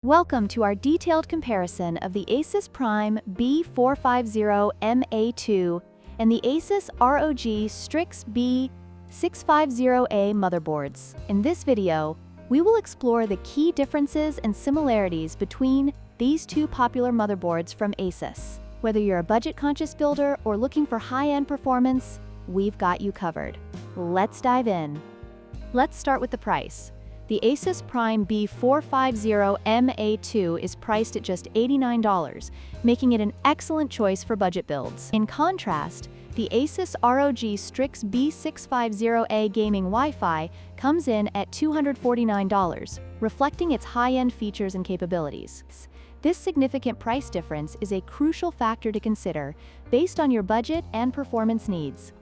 Welcome to our detailed comparison of the ASUS Prime B450M-A II and the ASUS ROG Strix B650-A motherboards. In this video, we will explore the key differences and similarities between these two popular motherboards from ASUS. Whether you're a budget-conscious builder or looking for high-end performance, we've got you covered. Let's dive in. Let's start with the price. The ASUS Prime B450M-A II is priced at just $89, making it an excellent choice for budget builds. In contrast, the ASUS ROG Strix B650-A gaming Wi-Fi comes in at $249, reflecting its high-end features and capabilities. This significant price difference is a crucial factor to consider based on your budget and performance needs.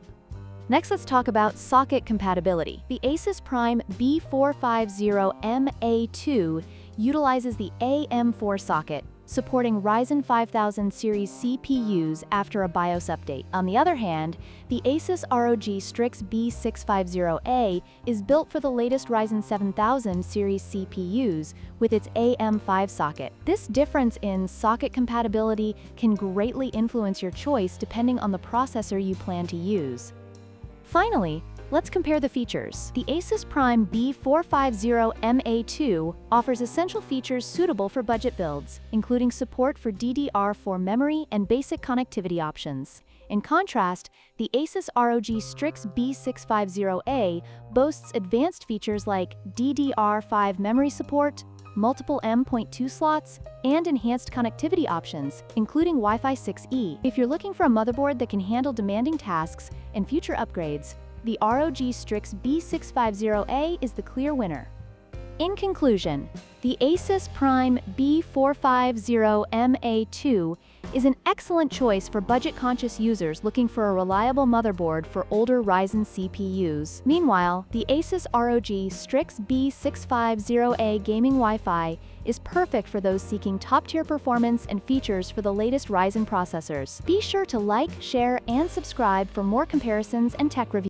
Next, let's talk about socket compatibility. The ASUS Prime B450M-A II utilizes the AM4 socket, supporting Ryzen 5000 series CPUs after a BIOS update. On the other hand, the ASUS ROG Strix B650-A is built for the latest Ryzen 7000 series CPUs with its AM5 socket. This difference in socket compatibility can greatly influence your choice depending on the processor you plan to use. Finally, let's compare the features. The ASUS Prime B450M-A II offers essential features suitable for budget builds, including support for DDR4 memory and basic connectivity options. In contrast, the ASUS ROG Strix B650-A boasts advanced features like DDR5 memory support, multiple M.2 slots, and enhanced connectivity options, including Wi-Fi 6E. If you're looking for a motherboard that can handle demanding tasks and future upgrades, the ROG Strix B650-A is the clear winner. In conclusion, the ASUS Prime B450M-A II is an excellent choice for budget-conscious users looking for a reliable motherboard for older Ryzen CPUs. Meanwhile, the ASUS ROG Strix B650-A gaming Wi-Fi is perfect for those seeking top-tier performance and features for the latest Ryzen processors. Be sure to like, share, and subscribe for more comparisons and tech reviews.